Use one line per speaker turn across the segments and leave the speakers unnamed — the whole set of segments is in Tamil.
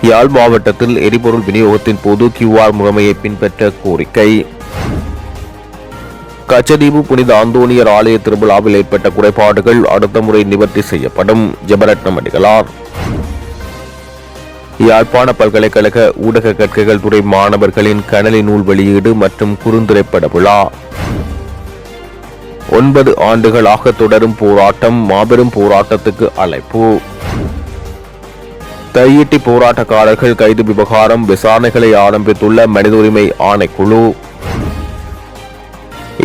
யாழ் மாவட்டத்தில் எரிபொருள் விநியோகத்தின் போது QR முறைமையை பின்பற்ற கோரிக்கை. கச்சதீவு புனித அந்தோனியர் ஆலய திருவிழாவில் ஏற்பட்ட குறைபாடுகள் அடுத்த முறை நிவர்த்தி செய்யப்படும். ஜெபரட்னம் அடிகளார். யாழ்ப்பாண பல்கலைக்கழக ஊடக கற்கைகள் துறை மாணவர்களின் கணனி நூல் வெளியீடு மற்றும் குறுந்திரைப்பட விழா. 9 ஆண்டுகளாக தொடரும் போராட்டம், மாபெரும் போராட்டத்துக்கு அழைப்பு. தையிட்டி போராட்டக்காரர்கள் கைது விவகாரம் விசாரணைகளை ஆரம்பித்துள்ள மனித உரிமை ஆணைக்குழு.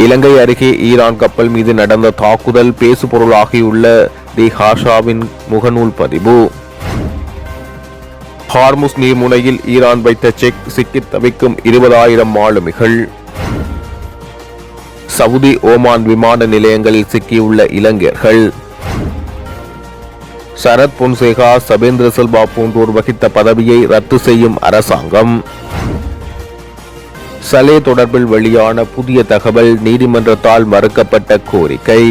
இலங்கை அருகே ஈரான் கப்பல் மீது நடந்த தாக்குதல் பேசுபொருளாகியுள்ள தி ஹாஷாவின் முகநூல் பதிவு. ஹார்முஸ் நீர்முனையில் ஈரான் வைத்த செக் சிக்கித் தவிக்கும் 20,000 மாலுமிகள். சவுதி ஓமான் விமான நிலையங்களில் சிக்கியுள்ள இலங்கையர்கள். சரத் பொன்சேகா, சபேந்திர சில்வா போன்றோர் வகித்த பதவியை ரத்து செய்யும் அரசாங்கம். சலே தொடர்பில் வெளியான புதிய தகவல், நீதிமன்றத்தால் மறுக்கப்பட்ட கோரிக்கை.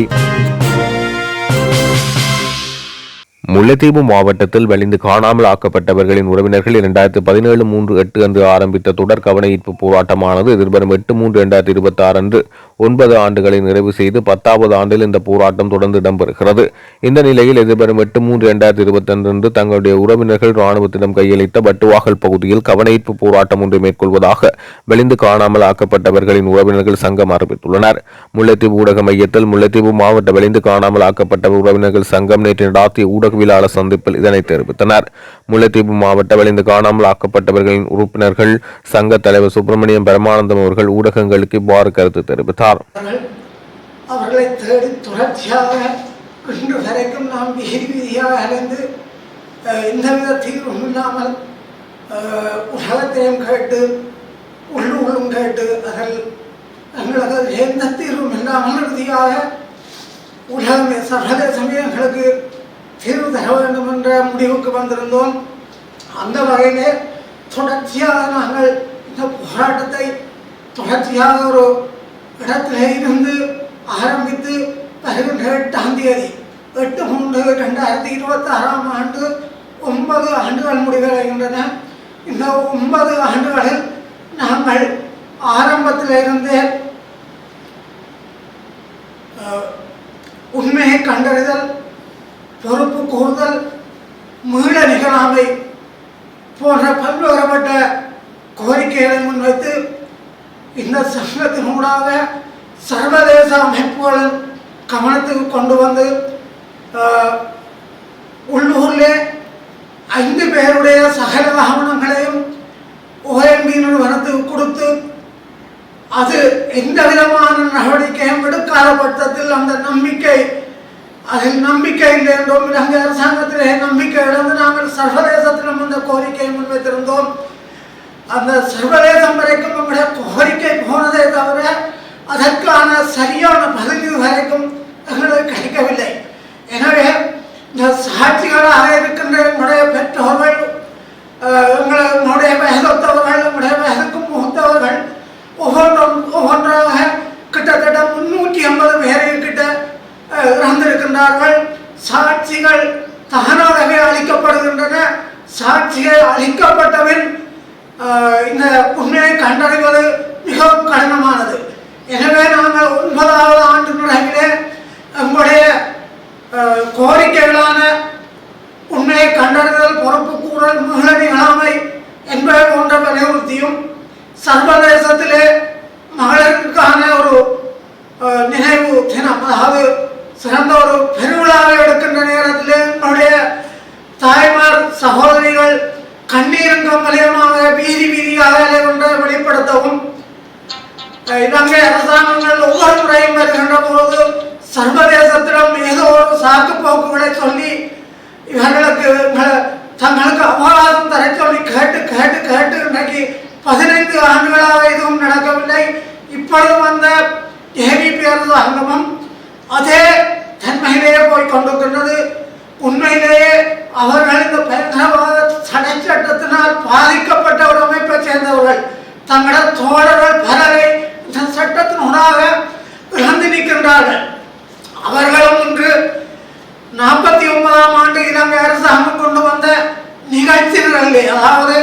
முல்லைத்தீவு மாவட்டத்தில் வலிந்து காணாமல் ஆக்கப்பட்டவர்களின் உறவினர்கள் 2017 3/8 அன்று ஆரம்பித்த தொடர் கவனஈர்ப்பு போராட்டமானது எதிர்வரும் 8/3/2026 அன்று 9 ஆண்டுகளை நிறைவு செய்து 10வது ஆண்டில் இந்த போராட்டம் தொடர்ந்து இடம்பெறுகிறது. இந்த நிலையில் எதிர்வரும் 8/3/2022 அன்று தங்களுடைய உறவினர்கள் இராணுவத்திடம் கையளித்த வட்டுவாகல் பகுதியில் கவனஈர்ப்பு போராட்டம் ஒன்றை மேற்கொள்வதாக வலிந்து காணாமல் ஆக்கப்பட்டவர்களின் உறவினர்கள் சங்கம் அறிவித்துள்ளனர். முல்லைத்தீவு ஊடக மையத்தில் முல்லைத்தீவு மாவட்ட வலிந்து காணாமல் ஆக்கப்பட்ட உறவினர்கள் சங்கம் நேற்று நடாத்திய ஊடகவியலாளர் சந்திப்பில் இதனை தெரிவித்தனர். முல்லைத்தீவு மாவட்ட வலிந்து காணாமல் ஆக்கப்பட்டவர்களின் உறுப்பினர்கள் சங்க தலைவர் சுப்பிரமணியம் பரமானந்தம் அவர்கள் ஊடகங்களுக்கு இவ்வாறு கருத்து தெரிவித்தார்.
அவர்களை தேடி தொடர்ச்சியாக இன்று வரைக்கும் நாம் வீதியாக அலைந்து எந்தவித தீர்வும் இல்லாமல் உலகத்தையும் கேட்டு உள்ளும் கேட்டு அதில் எங்களுக்கு எந்த தீர்வும் இல்லாமல் இறுதியாக உலகமே சர்வதேசமே எங்களுக்கு தீர்வு தர வேண்டும் என்ற முடிவுக்கு வந்திருந்தோம். அந்த வகையிலே தொடர்ச்சியாக நாங்கள் இந்த போராட்டத்தை தொடர்ச்சியாக ஒரு இடத்திலே இருந்து ஆரம்பித்து வருகின்ற 8ஆம் தேதி 8/3/2026 ஆண்டு 9 ஆண்டுகள் முடிவடைகின்றன. இந்த 9 ஆண்டுகளில் நாங்கள் ஆரம்பத்திலிருந்தே உண்மையை கண்டறிதல், பொறுப்பு கூறுதல், மீள நிகழாமை போன்ற பல்வேறுபட்ட கோரிக்கைகளை முன்வைத்து இந்த சங்கத்தினூடாக சர்வதேச அமைப்புகளின் கவனத்துக்கு கொண்டு வந்து உள்ளூரிலே 5 பேருடைய சகல ஆவணங்களையும் OMB நிறுவனத்துக்கு கொடுத்து அது எந்த விதமான நடவடிக்கையும் எடுக்காத பட்சத்தில் அந்த நம்பிக்கை அதில் நம்பிக்கை இல்லை என்றும் இலங்கை அரசாங்கத்திலே நம்பிக்கை இழந்து நாங்கள் சர்வதேசத்திலும் அந்த கோரிக்கையை முன்வைத்திருந்தோம். அந்த சர்வதேசம் வரைக்கும் நம்முடைய கோரிக்கை போனதே தவிர அதற்கான சரியான பதில் வரைக்கும் எங்களுக்கு கிடைக்கவில்லை. எனவே இந்த சாட்சிகளாக இருக்கின்ற என்னுடைய பெற்றோர்கள், எங்களுடைய வயதொத்தவர்கள், நம்முடைய வயதுக்கு மூத்தவர்கள் ஒவ்வொன்றாக கிட்டத்தட்ட 350 பேர்கிட்ட இறந்திருக்கின்றார்கள். சாட்சிகள் தானாகவே அளிக்கப்படுகின்றன. சாட்சிகள் அளிக்கப்பட்டவன் இந்த உண்மையை கண்டறிவது மிகவும் கடினமானது. எனவே நாங்கள் 9வது ஆண்டு நிறைவிலே எங்களுடைய கோரிக்கைகளான உண்மையை கண்டறிதல், பொறுப்பு கூறல், மீள நிகழாமை என்பவை போன்ற வலியுறுத்தியும் சர்வதேசத்திலே மகளிருக்கான ஒரு நினைவு தினம், அதாவது சிறந்த ஒரு பெருவிழாவை எடுக்கின்ற நேரத்திலே நம்முடைய தாய்மார் சகோதரிகள் கண்ணீரங்கம் வலயமாக வீதியாக கொண்டு வெளிப்படுத்தவும் இலங்கை அரசாங்கங்கள் ஒவ்வொரு முறையும் வருகின்ற போது சர்வதேசத்திடம் ஏதோ ஒரு சாக்கு போக்குகளை சொல்லி இவர்களுக்கு தங்களுக்கு அபராதம் தர சொல்லி கேட்டு கேட்டு கேட்டு இன்றைக்கு 15 ஆண்டுகளாக எதுவும் நடக்கவில்லை. இப்பொழுது வந்த ஏவிபி அரசாங்கமும் அதே தன்மையிலேயே போய் கொண்டிருக்கின்றது. உண்மையிலேயே அவர்கள் இந்த பயங்கரவாத தடை சட்டத்தினால் பாதிக்கப்பட்ட ஒரு அமைப்பை சேர்ந்தவர்கள் தங்களது தோழர்கள் பலரை இந்த சட்டத்தினூடாக இழந்து நிற்கின்றார்கள். அவர்களும் இன்று 49ஆம் ஆண்டு இலங்கை அரசாங்கம் கொண்டு வந்த நிகழ்ச்சிகளிலே, அதாவது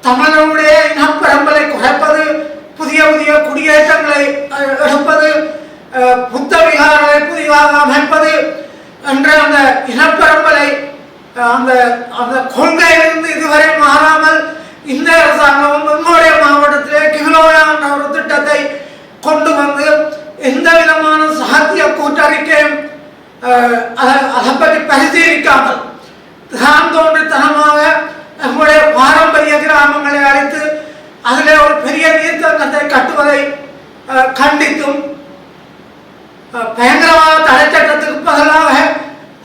தமிழனுடைய இனப்பரம்பலை குறைப்பது, புதிய புதிய குடியேற்றங்களை எடுப்பது, புத்த விகாரங்களை புதிதாக அமைப்பது என்ற அந்த இனப்பரம்பலை அந்த அந்த கொள்கையிலிருந்து இதுவரை மாறாமல் இந்த அரசாங்கம் எங்களுடைய மாவட்டத்திலே கிலோயா என்ற ஒரு திட்டத்தை கொண்டு வந்து எந்த விதமான சாத்திய கூட்டறிக்கையும் அதை பற்றி பரிசீலிக்காமல் தான் தோன்றித்தனமாக நம்முடைய பாரம்பரிய கிராமங்களை அழைத்து அதில் ஒரு பெரிய நீர்த்தங்கத்தை கட்டுவதை கண்டித்தும் பயங்கரவாத தடை சட்டத்துக்கு பதிலாக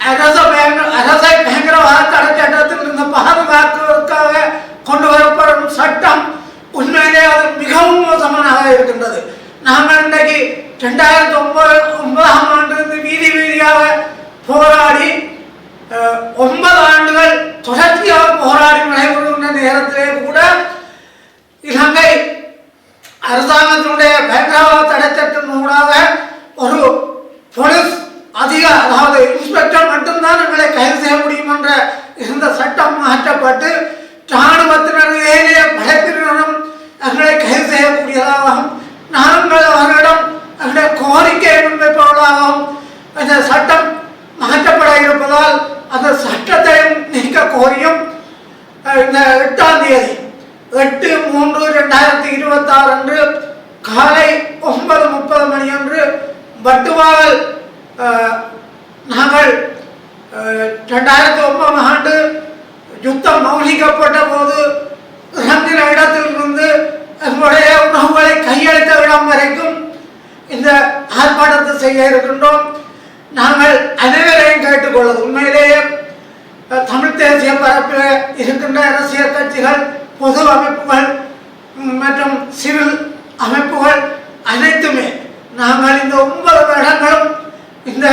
அரசை பயங்கரவாத தடை சட்டத்தில் இருந்து பாதுகாக்கிறதுக்காக கொண்டு வரப்படும் சட்டம் உண்மையிலே அது மிகவும் மோசமானதாக இருக்கின்றது. நாங்கள் இன்றைக்கு 2009ஆம் ஆண்டு வீதி வீதியாக போராடி 9 ஆண்டுகள் தொடர்ச்சியாக போராடி நடைபெறுகின்ற நேரத்திலே கூட இலங்கை அரசாங்கத்தினுடைய பயங்கரவாத தடை சட்டம் ஊடாக ஒரு போலீஸ் அதாவது இன்ஸ்பெக்டர் மட்டும்தான் எங்களை கைது செய்ய முடியும் என்ற இருந்த சட்டம் மாற்றப்பட்டு இராணுவத்தினர் ஏனைய படைப்பினரும் எங்களை கைது செய்யக்கூடியதாகவும் நாங்கள் அவர்களிடம் எங்களுடைய கோரிக்கையை முன்வைப்பவர்களாகவும் இந்த சட்டம் மாற்றப்பட இருப்பதால் அந்த சட்டத்தையும் நீக்க கோரியும் இந்த 8ஆம் தேதி 8/3/2026 அன்று காலை 9:30 மணி அன்று வட்டுவாகல் நாங்கள் 2009ஆம் ஆண்டு யுத்தம் மௌனிக்கப்பட்ட போது இறங்கின இடத்திலிருந்து எங்களுடைய உணவுகளை கையெழுத்த இடம் வரைக்கும் இந்த ஆர்ப்பாட்டத்தை செய்ய இருக்கின்றோம். நாங்கள் அனைவரையும் கேட்டுக்கொள்வது, உண்மையிலேயே தமிழ் தேசிய பரப்பில் இருக்கின்ற அரசியல் கட்சிகள், பொது அமைப்புகள் மற்றும் சிவில் அமைப்புகள் அனைத்துமே நாங்கள் இந்த 9 வருடங்களும் இந்த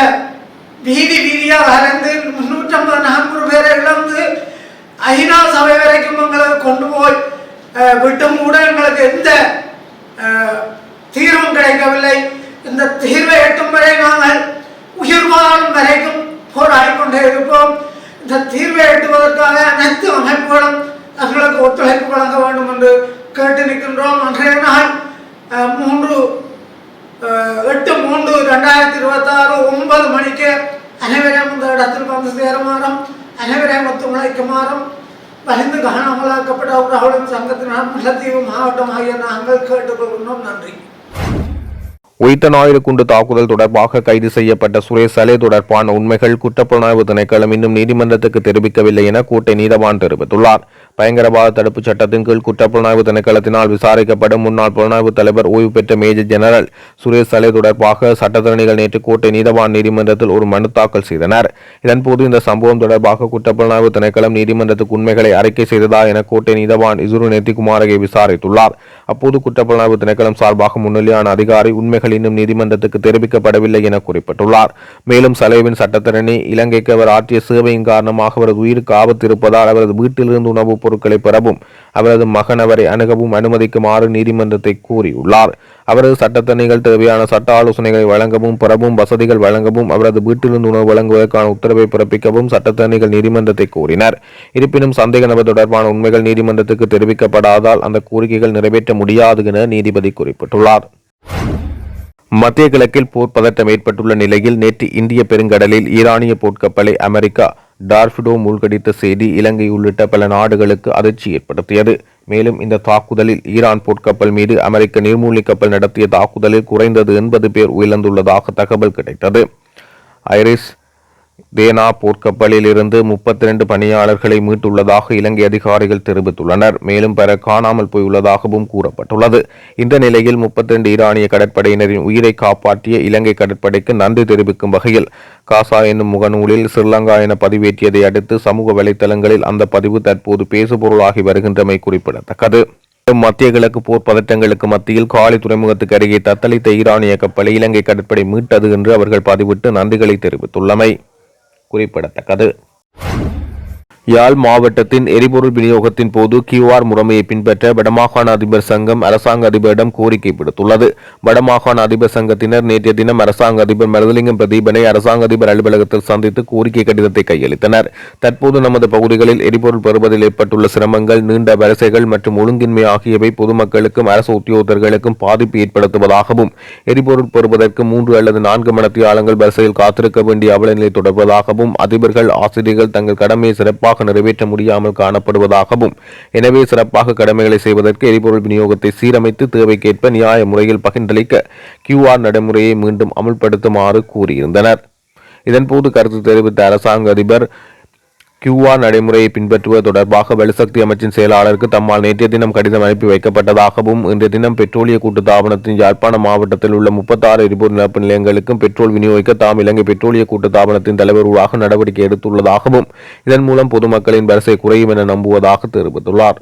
வீதி வீதியாக அலைந்து 350-400 பேரை இழந்து ஐநா சபை வரைக்கும் எங்களுக்கு கொண்டு போய் விட்டும் கூட எங்களுக்கு எந்த தீர்வும் கிடைக்கவில்லை. இந்த தீர்வை எட்டும் வரை நாங்கள் உயிர் வாழும் வரைக்கும் போராடி கொண்டே இருப்போம். இந்த தீர்வை எட்டுவதற்காக அனைத்து அமைப்புகளும் எங்களுக்கு ஒத்துழைப்பு வழங்க வேண்டும் என்று கேட்டு நிற்கின்றோம். அன்றைய நாள் 8/3/2026 9 மணிக்கு அனைவரையும் இந்த இடத்தில் வந்து சேருமாறும் அனைவரையும் ஒத்துழைக்குமாறும் வலிந்து காணாமலாக்கப்பட்ட உறவுகளின் சங்கத்தினர் முல்லைத்தீவு மாவட்டம் ஆகிய நாங்கள் கேட்டுக்கொள்கின்றோம். நன்றி.
உயிர்த்த ஞாயிறு குண்டு தாக்குதல் தொடர்பாக கைது செய்யப்பட்ட சுரேஷ் சலே தொடர்பான உண்மைகள் குற்றப்புலனாய்வு திணைக்களம் இன்னும் நீதிமன்றத்துக்கு தெரிவிக்கவில்லை என கோட்டை நீதவான் தெரிவித்துள்ளார். பயங்கரவாத தடுப்புச் சட்டத்தின் கீழ் குற்றப்புலனாய்வு திணைக்களத்தினால் விசாரிக்கப்படும் முன்னாள் புலனாய்வு தலைவர் ஓய்வு பெற்ற மேஜர் ஜெனரல் சுரேஷ் சலே தொடர்பாக சட்டத்தரணிகள் நேற்று கோட்டை நீதவான் நீதிமன்றத்தில் ஒரு மனு தாக்கல் செய்தனர். இதன்போது இந்த சம்பவம் தொடர்பாக குற்றப்புலனாய்வு திணைக்களம் நீதிமன்றத்துக்கு உண்மைகளை அறிக்கை செய்ததா என கோட்டை நீதவான் இசுரு நெத்திகுமாரகை விசாரித்துள்ளார். அப்போது குற்றப்புலனாய்வு திணைக்களம் சார்பாக முன்னிலையான அதிகாரி உண்மைகள் இன்னும் நீதிமன்றத்துக்கு தெரிவிக்கப்படவில்லை என குறிப்பிட்டுள்ளார். மேலும் சலேவின் சட்டத்தரணி இலங்கைக்கு அவர் ஆற்றிய சேவையின் காரணமாக அவரது உயிருக்கு ஆபத்து இருப்பதால் அவரது வீட்டிலிருந்து உணவுப் பொருட்களை பெறவும் அவரது மகன் அவரை அணுகவும் அனுமதிக்குமாறு நீதிமன்றத்தை கூறியுள்ளார். அவரது சட்டத்தரணிகள் தேவையான சட்ட ஆலோசனைகளை வழங்கவும் பெறவும் வசதிகள் வழங்கவும் அவரது வீட்டிலிருந்து உணவு வழங்குவதற்கான உத்தரவை பிறப்பிக்கவும் சட்டத்தரணிகள் நீதிமன்றத்தை கோரினர். இருப்பினும் சந்தேக நபர் தொடர்பான உண்மைகள் நீதிமன்றத்துக்கு தெரிவிக்கப்படாதால் அந்த கோரிக்கைகள் நிறைவேற்ற முடியாது என நீதிபதி குறிப்பிட்டுள்ளார். மத்திய கிழக்கில் போர் பதட்டம் ஏற்பட்டுள்ள நிலையில் நேற்று இந்திய பெருங்கடலில் ஈரானிய போர்க்கப்பலை அமெரிக்கா டார்பிடோ மூழ்கடித்த செய்தி இலங்கை உள்ளிட்ட பல நாடுகளுக்கு அதிர்ச்சி ஏற்படுத்தியது. மேலும் இந்த தாக்குதலில் ஈரான் போர்க்கப்பல் மீது அமெரிக்க நீர்மூழ்கி கப்பல் நடத்திய தாக்குதலில் குறைந்தது 80 பேர் உயிரிழந்துள்ளதாக தகவல் கிடைத்தது. ஐரிஸ் தேனா போர்க்கப்பலில் இருந்து 32 பணியாளர்களை மீட்டுள்ளதாக இலங்கை அதிகாரிகள் தெரிவித்துள்ளனர். மேலும் பலர் காணாமல் போயுள்ளதாகவும் கூறப்பட்டுள்ளது. இந்த நிலையில் 32 ஈரானிய கடற்படையினரின் உயிரை காப்பாற்றிய இலங்கை கடற்படைக்கு நன்றி தெரிவிக்கும் வகையில் காசா என்னும் முகநூலில் ஸ்ரீலங்கா என பதிவேற்றியதை அடுத்து சமூக வலைதளங்களில் அந்த பதிவு தற்போது பேசுபொருளாகி வருகின்றமை குறிப்பிடத்தக்கது. மத்திய கிழக்கு போர் பதட்டங்களுக்கு மத்தியில் காலி துறைமுகத்துக்கு அருகே தத்தளித்த ஈரானிய கப்பலை இலங்கை கடற்படை மீட்டது என்று அவர்கள் பதிவிட்டு நன்றிகளை தெரிவித்துள்ளமை குறிப்பிடத்தக்கது. யாழ் மாவட்டத்தின் எரிபொருள் விநியோகத்தின் போது QR முறைமையை பின்பற்ற வடமாகாண அதிபர் சங்கம் அரசாங்க அதிபரிடம் கோரிக்கை விடுத்துள்ளது. வடமாகாண அதிபர் சங்கத்தினர் நேற்றைய தினம் அரசாங்க அதிபர் மருதலிங்கம் பிரதீபனை அரசாங்க அதிபர் அலுவலகத்தில் சந்தித்து கோரிக்கை கடிதத்தை கையளித்தனர். தற்போது நமது பகுதிகளில் எரிபொருள் பெறுவதில் ஏற்பட்டுள்ள சிரமங்கள், நீண்ட வரிசைகள் மற்றும் ஒழுங்கின்மை ஆகியவை பொதுமக்களுக்கும் அரசு உத்தியோகத்தர்களுக்கும் பாதிப்பு ஏற்படுத்துவதாகவும், எரிபொருள் பெறுவதற்கு 3 அல்லது 4 மணித்தியாலங்கள் வரிசையில் காத்திருக்க வேண்டிய அவலநிலை தொடர்வதாகவும், அதிபர்கள், ஆசிரியர்கள் தங்கள் கடமையை சிறப்பாக நிறைவேற்ற முடியாமல் காணப்படுவதாகவும், எனவே சிறப்பாக கடமைகளை செய்வதற்கு எரிபொருள் விநியோகத்தை சீரமைத்து தேவைக்கேற்ப நியாய முறையில் பகிர்ந்தளிக்க QR நடைமுறையை மீண்டும் அமுல்படுத்துமாறு கூறியிருந்தனர். இதன்போது கருத்து தெரிவித்த அரசாங்க அதிபர் QR நடைமுறையை பின்பற்றுவது தொடர்பாக வலுசக்தி அமைச்சின் செயலாளருக்கு தம்மால் நேற்றைய தினம் கடிதம் அனுப்பி வைக்கப்பட்டதாகவும், இன்றைய தினம் பெட்ரோலிய கூட்டுத்தாபனத்தின் யாழ்ப்பாணம் மாவட்டத்தில் உள்ள 36 எரிபொருள் நிரப்பு நிலையங்களுக்கும் பெட்ரோல் விநியோகிக்க தாம் இலங்கை பெட்ரோலிய கூட்டுத்தாபனத்தின் தலைவர் ஊடாக நடவடிக்கை எடுத்துள்ளதாகவும், இதன் மூலம் பொதுமக்களின் வரிசை குறையும் என நம்புவதாக தெரிவித்துள்ளார்.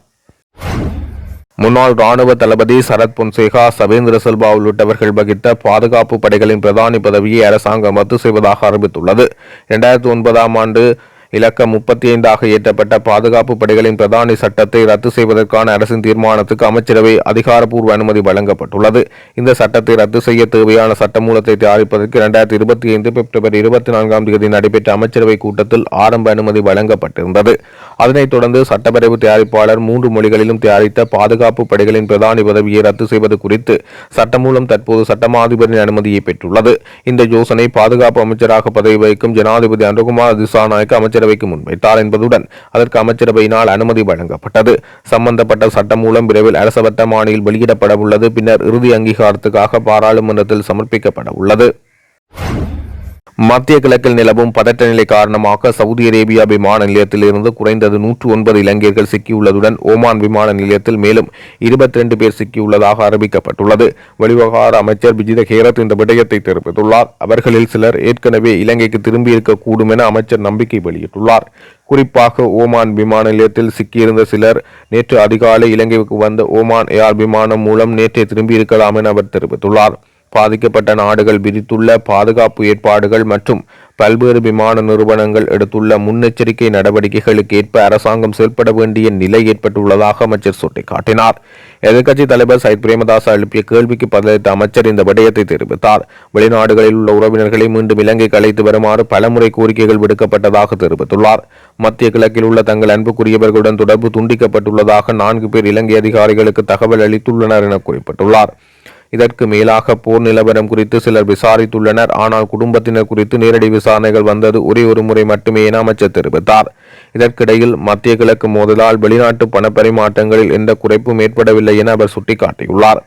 முன்னாள் ராணுவ தளபதி சரத் பொன்சேகா, சவேந்திர சில்வா உள்ளிட்டவர்கள் வகித்த பாதுகாப்பு படைகளின் பிரதானி பதவியை அரசாங்கம் ரத்து செய்வதாக அறிவித்துள்ளது. 2009ஆம் ஆண்டு இலக்கம் 35 இயற்றப்பட்ட பாதுகாப்பு படைகளின் பிரதானி சட்டத்தை ரத்து செய்வதற்கான அரசின் தீர்மானத்துக்கு அமைச்சரவை அதிகாரப்பூர்வ அனுமதி வழங்கப்பட்டுள்ளது. இந்த சட்டத்தை ரத்து செய்ய தேவையான சட்டமூலத்தை தயாரிப்பதற்கு 2025 பிப்ரவரி 24 நடைபெற்ற அமைச்சரவை கூட்டத்தில் ஆரம்ப அனுமதி வழங்கப்பட்டிருந்தது. அதனைத் தொடர்ந்து சட்டப்பேரவை தயாரிப்பாளர் 3 மொழிகளிலும் தயாரித்த பாதுகாப்பு படைகளின் பிரதானி பதவியை ரத்து செய்வது குறித்து சட்டமூலம் தற்போது சட்டமாதிபரின் அனுமதியை பெற்றுள்ளது. இந்த யோசனை பாதுகாப்பு அமைச்சராக பதவி வகிக்கும் ஜனாதிபதி அனுகுமார் திசாநாயக்க அமைச்சரவைக்கு முன்வைத்தார் என்பதுடன் அதற்கு அமைச்சரவையினால் அனுமதி வழங்கப்பட்டது. சம்பந்தப்பட்ட சட்டம் மூலம் விரைவில் அரச வர்த்தமானியில் வெளியிடப்பட உள்ளது. பின்னர் இறுதி அங்கீகாரத்துக்காக பாராளுமன்றத்தில் சமர்ப்பிக்கப்பட உள்ளது. மத்திய கிழக்கில் நிலவும் பதற்ற நிலை காரணமாக சவுதி அரேபியா விமான நிலையத்தில் இருந்து குறைந்தது 109 இலங்கையர்கள் சிக்கியுள்ளதுடன் ஓமான் விமான நிலையத்தில் மேலும் 22 பேர் சிக்கியுள்ளதாக அறிவிக்கப்பட்டுள்ளது. வெளிவிவகார அமைச்சர் விஜித ஹேரத் இந்த விடயத்தை தெரிவித்துள்ளார். அவர்களில் சிலர் ஏற்கனவே இலங்கைக்கு திரும்பியிருக்கக்கூடும் என அமைச்சர் நம்பிக்கை வெளியிட்டுள்ளார். குறிப்பாக ஓமான் விமான நிலையத்தில் சிக்கியிருந்த சிலர் நேற்று அதிகாலை இலங்கைக்கு வந்த ஓமான் ஏர் விமானம் மூலம் நேற்றே திரும்பியிருக்கலாம் என அவர் தெரிவித்துள்ளார். பாதிக்கப்பட்ட நாடுகள் விதித்துள்ள பாதுகாப்பு ஏற்பாடுகள் மற்றும் பல்வேறு விமான நிறுவனங்கள் எடுத்துள்ள முன்னெச்சரிக்கை நடவடிக்கைகளுக்கு ஏற்ப அரசாங்கம் செயல்பட வேண்டிய நிலை ஏற்பட்டுள்ளதாக அமைச்சர் சுட்டிக்காட்டினார். எதிர்க்கட்சித் தலைவர் சயித் பிரேமதாச எழுப்பிய கேள்விக்கு பதிலளித்த அமைச்சர் இந்த விடயத்தை தெரிவித்தார். வெளிநாடுகளில் உள்ள உறவினர்களை மீண்டும் இலங்கைக்கு அழைத்து வருமாறு பலமுறை கோரிக்கைகள் விடுக்கப்பட்டதாக தெரிவித்துள்ளார். மத்திய கிழக்கில் உள்ள தங்கள் அன்புக்குரியவர்களுடன் தொடர்பு துண்டிக்கப்பட்டுள்ளதாக 4 பேர் இலங்கை அதிகாரிகளுக்கு தகவல் அளித்துள்ளனர் என குறிப்பிட்டுள்ளார். இதற்கு மேலாக போர் நிலவரம் குறித்து சிலர் விசாரித்துள்ளனர். ஆனால் குடும்பத்தினர் குறித்து நேரடி விசாரணைகள் வந்தது ஒரே ஒரு முறை மட்டுமே என அமைச்சர் தெரிவித்தார். இதற்கிடையில் மத்திய கிழக்கு மோதலால் வெளிநாட்டு பணப்பரிமாற்றங்களில் எந்த குறைப்பும் ஏற்படவில்லை என அவர் சுட்டிக்காட்டியுள்ளார்.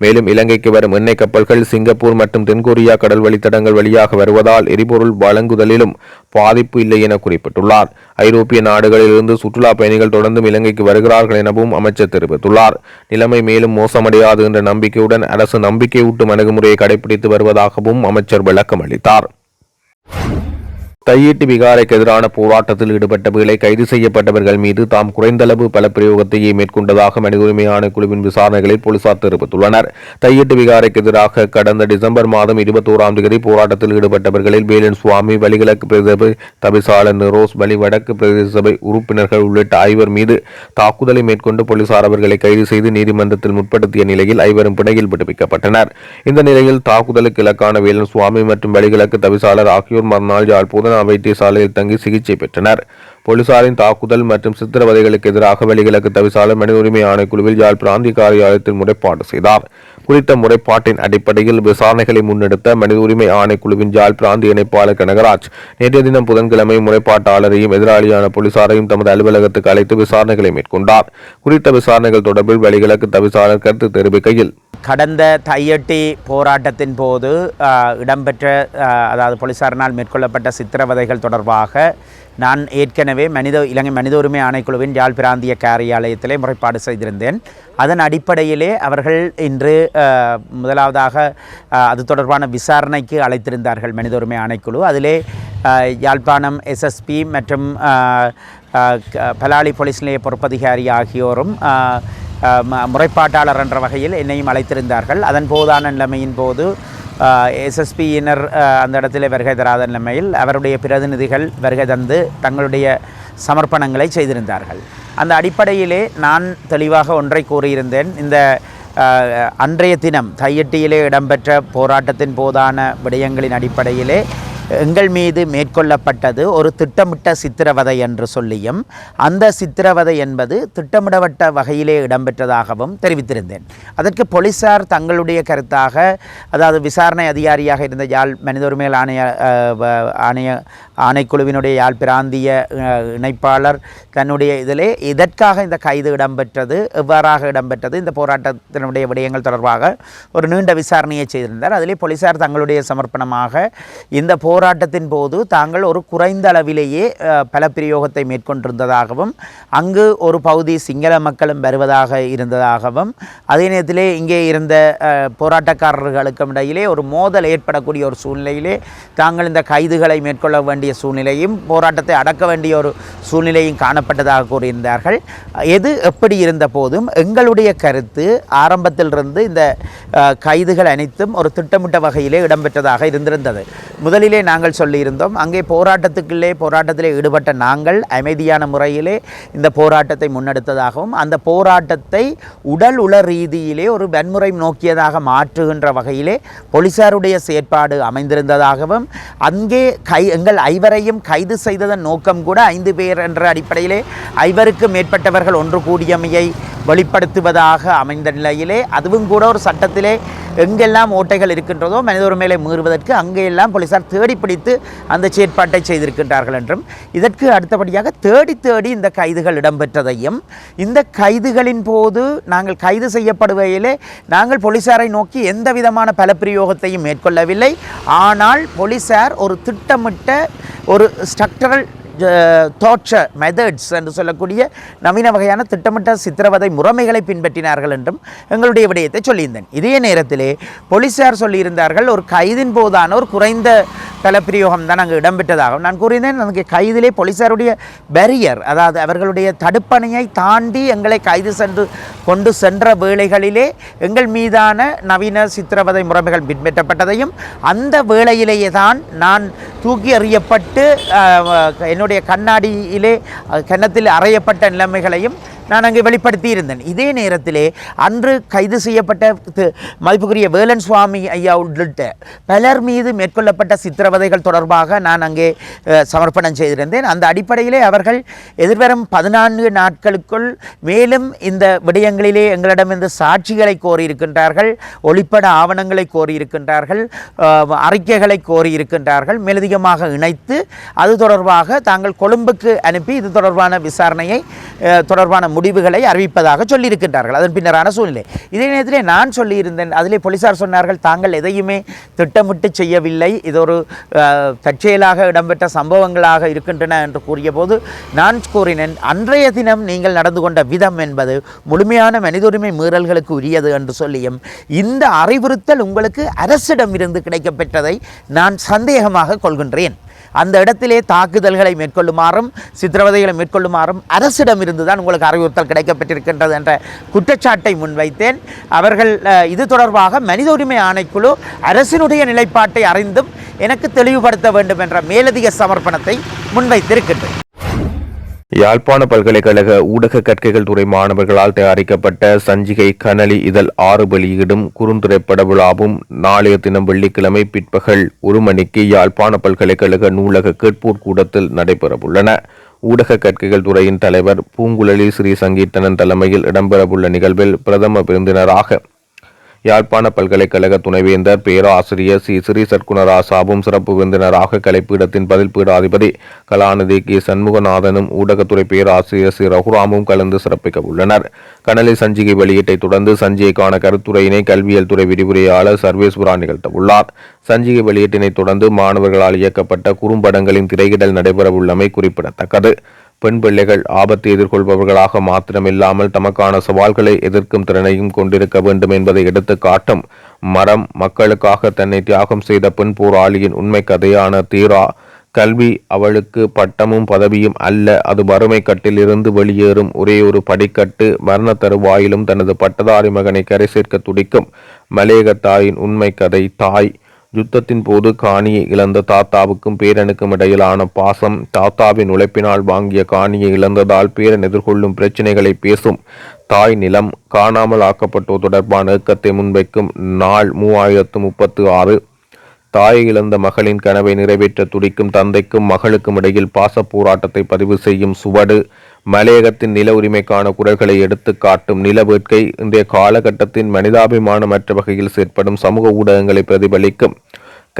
மேலும் இலங்கைக்கு வரும் எண்ணெய் கப்பல்கள் சிங்கப்பூர் மற்றும் தென்கொரியா கடல் வழித்தடங்கள் வழியாக வருவதால் எரிபொருள் வழங்குதலிலும் பாதிப்பு இல்லை என குறிப்பிட்டுள்ளார். ஐரோப்பிய நாடுகளில் இருந்து சுற்றுலா பயணிகள் தொடர்ந்தும் இலங்கைக்கு வருகிறார்கள் எனவும் அமைச்சர் தெரிவித்துள்ளார். நிலைமை மேலும் மோசமடையாது என்ற நம்பிக்கையுடன் அரசு நம்பிக்கையூட்டும் அணுகுமுறையை கடைபிடித்து வருவதாகவும் அமைச்சர் விளக்கம் அளித்தார். தையிட்டு விகாரைக்கு எதிரான போராட்டத்தில் ஈடுபட்ட வேளை கைது செய்யப்பட்டவர்கள் மீது தாம் குறைந்தளவு பல பிரயோகத்தையே மேற்கொண்டதாக மனித உரிமை ஆணைக்குழுவின் விசாரணைகளில் போலீசார் தெரிவித்துள்ளனர். தையிட்டு விகாரைக்கு எதிராக கடந்த டிசம்பர் மாதம் 21ஆம் தேதி போராட்டத்தில் ஈடுபட்டவர்களில் வேலன் சுவாமி, வலிகிழக்கு பிரதேச தவிசாளர் நிரோஸ் பலி, வடக்கு பிரதேச சபை உறுப்பினர்கள் உள்ளிட்ட 5 மீது தாக்குதலை மேற்கொண்டு போலீசார் அவர்களை கைது செய்து நீதிமன்றத்தில் முற்படுத்திய நிலையில் 5 பிணையில் விடுவிக்கப்பட்டனர். இந்த நிலையில் தாக்குதலுக்கு இலக்கான வேலன் சுவாமி மற்றும் வலிகிழக்கு தவிசாளர் ஆகியோர் மறுநாள் யாழ்ப்பாணம் வைத்தியசாலையில் தங்கி சிகிச்சை பெற்றனர். போலீசாரின் தாக்குதல் மற்றும் சித்திரவதைகளுக்கு எதிராக வலிகிழக்கு தவிசாளர் மனித உரிமை ஆணைக்குழுவில் யாழ் பிராந்திய காரியாலயத்தில் முறைப்பாடு செய்தார். குறித்த முறைப்பாட்டின் அடிப்படையில் விசாரணைகளை முன்னெடுத்த மனித உரிமை ஆணைக்குழுவின் யாழ் பிராந்திய இணைப்பாளர் கனகராஜ் நேற்றைய தினம் புதன்கிழமை முறைப்பாட்டாளரையும் எதிராளியான போலீசாரையும் தமது அலுவலகத்துக்கு அழைத்து விசாரணைகளை மேற்கொண்டார். குறித்த விசாரணைகள் தொடர்பில் வலிகிழக்கு தவிசாளர் கருத்து தெரிவிக்கையில்,
கடந்த தையட்டி போராட்டத்தின் போது இடம்பெற்ற அதாவது போலீசாரினால் மேற்கொள்ளப்பட்ட சித்திரவதைகள் தொடர்பாக நான் ஏற்கனவே இலங்கை மனித உரிமை ஆணைக்குழுவின் யாழ் பிராந்திய காரியாலயத்திலே முறைப்பாடு செய்திருந்தேன். அதன் அடிப்படையிலே அவர்கள் இன்று முதலாவதாக அது தொடர்பான விசாரணைக்கு அழைத்திருந்தார்கள் மனித உரிமை ஆணைக்குழு. அதிலே யாழ்ப்பாணம் SSP மற்றும் பலாலி போலீஸ் நிலைய பொறுப்பதிகாரி ஆகியோரும் முறைப்பாட்டாளர் என்ற வகையில் என்னையும் அழைத்திருந்தார்கள். அதன் போதான நிலைமையின் போது SSPயினர் அந்த இடத்திலே வருகை தராத நிலைமையில் அவருடைய பிரதிநிதிகள் வருகை தந்து தங்களுடைய சமர்ப்பணங்களை செய்திருந்தார்கள். அந்த அடிப்படையிலே நான் தெளிவாக ஒன்றை கூறியிருந்தேன். இந்த அன்றைய தினம் தையிட்டியிலே இடம்பெற்ற போராட்டத்தின் போதான விடயங்களின் அடிப்படையிலே எங்கள் மீது மேற்கொள்ளப்பட்டது ஒரு திட்டமிட்ட சித்திரவதை என்று சொல்லியும் அந்த சித்திரவதை என்பது திட்டமிடப்பட்ட வகையிலே இடம்பெற்றதாகவும் தெரிவித்திருந்தேன். அதற்கு போலீசார் தங்களுடைய கருத்தாக, அதாவது விசாரணை அதிகாரியாக இருந்த யாழ் மனித உரிமைகள் ஆணைக்குழுவினுடைய யாழ் பிராந்திய இணைப்பாளர் தன்னுடைய இதிலே இதற்காக இந்த கைது இடம்பெற்றது, எவ்வாறாக இடம்பெற்றது, இந்த போராட்டத்தினுடைய விடயங்கள் தொடர்பாக ஒரு நீண்ட விசாரணையை செய்திருந்தார். அதிலே போலீசார் தங்களுடைய சமர்ப்பணமாக இந்த போராட்டத்தின் போது தாங்கள் ஒரு குறைந்த அளவிலேயே பல பிரயோகத்தை மேற்கொண்டிருந்ததாகவும் அங்கு ஒரு பகுதி சிங்கள மக்களும் வருவதாக இருந்ததாகவும் அதே நேரத்திலே இங்கே இருந்த போராட்டக்காரர்களுக்கும் இடையிலே ஒரு மோதல் ஏற்படக்கூடிய ஒரு சூழ்நிலையிலே தாங்கள் இந்த கைதுகளை மேற்கொள்ள வேண்டிய சூழ்நிலையும் போராட்டத்தை அடக்க வேண்டிய ஒரு சூழ்நிலையும் காணப்பட்டதாக கூறியிருந்தார்கள். எது எப்படி இருந்த போதும் எங்களுடைய கருத்து ஆரம்பத்திலிருந்து இந்த கைதுகள் அனைத்தும் ஒரு திட்டமிட்ட வகையிலே இடம்பெற்றதாக இருந்திருந்தது. முதலிலே நாங்கள் சொல்லியிருந்தோம், அங்கே போராட்டத்திலே ஈடுபட்ட நாங்கள் அமைதியான முறையிலே இந்த போராட்டத்தை முன்னெடுத்ததாகவும் அந்த போராட்டத்தை உடல் உள ரீதியிலே ஒரு வன்முறை நோக்கியதாக மாற்றுகின்ற வகையிலே போலீசாருடைய செயற்பாடு அமைந்திருந்ததாகவும் அங்கே எங்கள் ஐவரையும் கைது செய்ததன் நோக்கம் கூட 5 பேர் என்ற அடிப்படையிலே 5க்கு மேற்பட்டவர்கள் ஒன்று கூடியமையை வெளிப்படுத்துவதாக அமைந்த நிலையிலே அதுவும் கூட ஒரு சட்டத்திலே எங்கெல்லாம் ஓட்டைகள் இருக்கின்றதோ மனித உரிமைகளை மீறுவதற்கு அங்கெல்லாம் போலீசார் தேடி பிடித்து அந்த செயற்பாட்டை செய்திருக்கின்றார்கள் என்றும் இதற்கு அடுத்தபடியாக தேடி இந்த கைதுகள் இடம்பெற்றதையும் இந்த கைதுகளின் போது நாங்கள் கைது செய்யப்படுகையிலே நாங்கள் போலீசாரை நோக்கி எந்த விதமான பலப்பிரயோகத்தையும் மேற்கொள்ளவில்லை. ஆனால் போலீசார் ஒரு திட்டமிட்ட ஒரு ஸ்ட்ரக்சரல் டார்ச்சர் மெத்தட்ஸ் என்று சொல்லக்கூடிய நவீன வகையான திட்டமிட்ட சித்திரவதை முறைமைகளை பின்பற்றினார்கள் என்றும் எங்களுடைய விடயத்தை சொல்லியிருந்தேன். இதே நேரத்திலே போலீசார் சொல்லியிருந்தார்கள் ஒரு கைதின் போதான ஒரு குறைந்த பலப்பிரயோகம் தான் அங்கு இடம்பெற்றதாகவும் நான் கூறியிருந்தேன். அங்கே கைதிலே போலீசாருடைய பேரியர், அதாவது அவர்களுடைய தடுப்பணையை தாண்டி எங்களை கைது கொண்டு சென்ற வேளைகளிலே எங்கள் மீதான நவீன சித்திரவதை முறைமைகள் பின்பற்றப்பட்டதையும் அந்த வேளையிலேயே தான் நான் தூக்கி எறியப்பட்டு என்னுடைய கன்னத்தில் அறையப்பட்ட நிலைமைகளையும் நான் அங்கே வெளிப்படுத்தி இருந்தேன். இதே நேரத்திலே அன்று கைது செய்யப்பட்ட மதிப்புக்குரிய வேலன் சுவாமி ஐயா உள்ளிட்ட பலர் மீது மேற்கொள்ளப்பட்ட சித்திரவதைகள் தொடர்பாக நான் அங்கே சமர்ப்பணம் செய்திருந்தேன். அந்த அடிப்படையிலே அவர்கள் எதிர்வரும் 14 நாட்களுக்குள் மேலும் இந்த விடயங்களிலே எங்களிடமிருந்து சாட்சிகளை கோரியிருக்கின்றார்கள், ஒளிப்பட ஆவணங்களை கோரியிருக்கின்றார்கள், அறிக்கைகளை கோரியிருக்கின்றார்கள். மேலதிகமாக இணைத்து அது தொடர்பாக தாங்கள் கொழும்புக்கு அனுப்பி இது தொடர்பான விசாரணையை தொடர்பான முடிவுகளை அறிவிப்பதாக சொல்லியிருக்கின்றார்கள். அதன் பின்னரான சூழ்நிலை. இதே நேரத்திலே நான் சொல்லியிருந்தேன், அதிலே போலீசார் சொன்னார்கள் தாங்கள் எதையுமே திட்டமிட்டு செய்யவில்லை, இது ஒரு தற்செயலாக இடம்பெற்ற சம்பவங்களாக இருக்கின்றன என்று கூறிய போது நான் கூறினேன், அன்றைய தினம் நீங்கள் நடந்து கொண்ட விதம் என்பது முழுமையான மனித உரிமை மீறல்களுக்கு உரியது என்று சொல்லியும் இந்த அறிவுறுத்தல் உங்களுக்கு அரசிடம் இருந்து கிடைக்கப்பெற்றதை நான் சந்தேகமாக கொள்கின்றேன். அந்த இடத்திலே தாக்குதல்களை மேற்கொள்ளுமாறும் சித்திரவதைகளை மேற்கொள்ளுமாறும் அரசிடம் இருந்துதான் உங்களுக்கு அறிவுறுத்தல் கிடைக்கப்பட்டிருக்கின்றது என்ற குற்றச்சாட்டை முன்வைத்தேன். அவர்கள் இது தொடர்பாக மனித உரிமை ஆணைக்குழு அரசினுடைய நிலைப்பாட்டை அறிந்தும் எனக்கு தெளிவுபடுத்த வேண்டும் என்ற மேலதிக சமர்ப்பணத்தை முன்வைத்திருக்கின்றேன்.
யாழ்ப்பாண பல்கலைக்கழக ஊடக கற்கைகள் துறை மாணவர்களால் தயாரிக்கப்பட்ட சஞ்சிகை கனலி இதழ் 6 வெளியிடும் குறுந்திரைப்பட விழாவும் நாளைய தினம் வெள்ளிக்கிழமை பிற்பகல் 1 மணிக்கு யாழ்ப்பாண பல்கலைக்கழக நூலக கேட்போர் கூடத்தில் நடைபெறவுள்ளன. ஊடக கற்கைகள் துறையின் தலைவர் பூங்குழலி ஸ்ரீ சங்கீர்த்தனன் தலைமையில் இடம்பெறவுள்ள நிகழ்வில் பிரதம விருந்தினராக யாழ்ப்பாண பல்கலைக்கழக துணைவேந்தர் பேராசிரியர் ஸ்ரீ சர்க்குணராசாவும் சிறப்பு விருந்தினராக கலைப்பீடத்தின் பதில் பீடாதிபதி கலாநிதி கே சண்முகநாதனும் ஊடகத்துறை பேராசிரியர் ஸ்ரீ ரகுராமும் கலந்து சிறப்பிக்க உள்ளனர். கனலி சஞ்சிகை வெளியீட்டை தொடர்ந்து சஞ்சிகைக்கான கருத்துரையினை கல்வியல் துறை விரிவுரையாளர் சர்வேஸ்வரா நிகழ்த்தவுள்ளார். சஞ்சிகை வெளியீட்டினை தொடர்ந்து மாணவர்களால் இயக்கப்பட்ட குறும்படங்களின் திரையிடல் நடைபெறவுள்ளமை குறிப்பிடத்தக்கது. பெண் பிள்ளைகள் ஆபத்தை எதிர்கொள்பவர்களாக மாத்திரமில்லாமல் தமக்கான சவால்களை எதிர்க்கும் திறனையும் கொண்டிருக்க வேண்டும் என்பதை எடுத்து காட்டும் மரம் மக்களுக்காக தன்னை தியாகம் செய்த பெண் போராளியின் உண்மை கதையான தீரா. கல்வி அவளுக்கு பட்டமும் பதவியும் அல்ல, அது வறுமை கட்டிலிருந்து வெளியேறும் ஒரே ஒரு படிக்கட்டு. மரண தருவாயிலும் தனது பட்டதாரி மகனை கரை சேர்க்க துடிக்கும் மலேக தாயின் உண்மை கதை தாய். யுத்தத்தின் போது காணியை இழந்த தாத்தாவுக்கும் பேரனுக்கும் இடையிலான பாசம், தாத்தாவின் உழைப்பினால் வாங்கிய காணியை இழந்ததால் பேரன் எதிர்கொள்ளும் பிரச்சினைகளை பேசும் தாய் நிலம், காணாமல் ஆக்கப்பட்டோர் தொடர்பான இயக்கத்தை முன்வைக்கும் நாள் 3036, தாயை இழந்த மகளின் கனவை நிறைவேற்ற துடிக்கும் தந்தைக்கும் மகளுக்கும் இடையில் பாச போராட்டத்தை பதிவு செய்யும் சுவடு, மலையகத்தின் நில உரிமைக்கான குரல்களை எடுத்து காட்டும் நில வேட்கை, இன்றைய காலகட்டத்தின் மனிதாபிமானமற்ற வகையில் செயற்படும் சமூக ஊடகங்களை பிரதிபலிக்கும்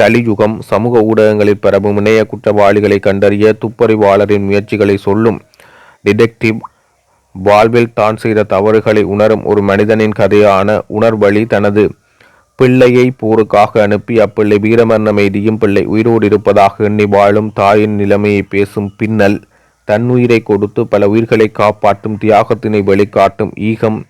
கலியுகம், சமூக ஊடகங்களில் பரவும் இணைய குற்றவாளிகளை கண்டறிய துப்பறிவாளரின் முயற்சிகளை சொல்லும் டிடெக்டிவ், வாழ்வில் தான் செய்த தவறுகளை உணரும் ஒரு மனிதனின் கதையான உணர்வழி, தனது பிள்ளையை போருக்காக அனுப்பி அப்பிள்ளை வீரமரணம் எய்தியும் பிள்ளை உயிரோடு இருப்பதாக எண்ணி வாழும் தாயின் நிலைமையை பேசும் பின்னல், தன்னுயிரை கொடுத்து பல உயிர்களை காப்பாற்றும் தியாகத்தினை வெளிக்காட்டும் ஈகம்,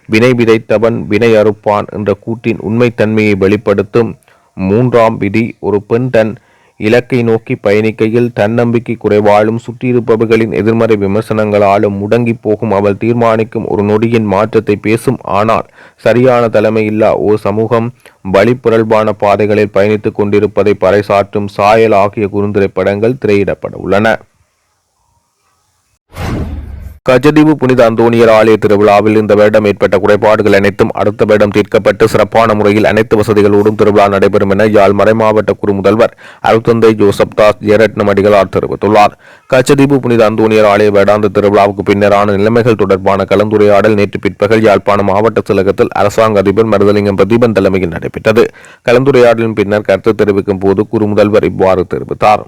வினை விதைத்தவன் வினை அறுப்பான் என்ற கூட்டின் உண்மைத்தன்மையை வெளிப்படுத்தும் 3ஆம் விதி, ஒரு பெண் தன் இலக்கை நோக்கி பயணிக்கையில் தன்னம்பிக்கை குறைவாலும் சுற்றியிருப்பவர்களின் எதிர்மறை விமர்சனங்களாலும் முடங்கி போகும் அவள் தீர்மானிக்கும் ஒரு நொடியின் மாற்றத்தை பேசும். ஆனால் சரியான தலைமையில்லா ஓர் சமூகம் வழிப்புரல்பான பாதைகளில் பயணித்துக் கொண்டிருப்பதை பறைசாற்றும் சாயல் ஆகிய குறுந்திரைப்படங்கள் திரையிடப்பட உள்ளன. கச்சதீவு புனித அந்தோனியர் ஆலய திருவிழாவில் இந்த வருடம் ஏற்பட்ட குறைபாடுகள் அனைத்தும் அடுத்த வருடம் தீர்க்கப்பட்டு சிறப்பான முறையில் அனைத்து வசதிகளோடும் திருவிழா நடைபெறும் என யாழ் மறைமாவட்ட குரு முதல்வர் அருத்தந்தை ஜோசப் தாஸ் ஜெயரட்னம் அடிகளார் தெரிவித்துள்ளார். கச்சதீவு புனித அந்தோனியர் ஆலய வருடாந்த திருவிழாவுக்கு பின்னரான நிலைமைகள் தொடர்பான கலந்துரையாடல் நேற்று பிற்பகல் யாழ்ப்பாணம் மாவட்ட செயலகத்தில் அரசாங்க அதிபர் மருதலிங்கம் பிரதீபன் தலைமையில் நடைபெற்றது. கலந்துரையாடலின் பின்னர் கருத்து தெரிவிக்கும் போது குரு முதல்வர் இவ்வாறு தெரிவித்தார்.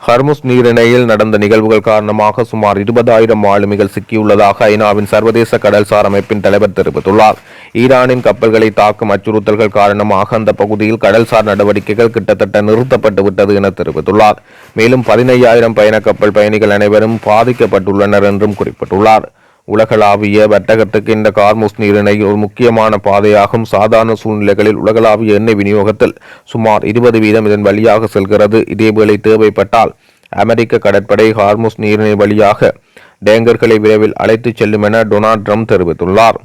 ஹர்முஸ் நீரிணையில் நடந்த நிகழ்வுகள் காரணமாக சுமார் 20,000 மாலுமிகள் சிக்கியுள்ளதாக ஐநாவின் சர்வதேச கடல்சார் அமைப்பின் தலைவர் தெரிவித்துள்ளார். ஈரானின் கப்பல்களை தாக்கும் அச்சுறுத்தல்கள் காரணமாக அந்த பகுதியில் கடல்சார் நடவடிக்கைகள் கிட்டத்தட்ட நிறுத்தப்பட்டு விட்டது என தெரிவித்துள்ளார். மேலும் 15,000 பயண கப்பல் பயணிகள் அனைவரும் பாதிக்கப்பட்டுள்ளனர் என்றும் குறிப்பிட்டுள்ளார். உலகளாவிய வர்த்தகத்துக்கு இந்த ஹார்முஸ் நீரிணை ஒரு முக்கியமான பாதையாகும். சாதாரண சூழ்நிலைகளில் உலகளாவிய எண்ணெய் விநியோகத்தில் சுமார் 20% இதன் வழியாக செல்கிறது. இதேவேளை தேவைப்பட்டால் அமெரிக்க கடற்படை ஹார்முஸ் நீரிணை வழியாக டேங்கர்களை விரைவில் அழைத்துச் செல்லும் என டொனால்ட் ட்ரம்ப் தெரிவித்துள்ளார்.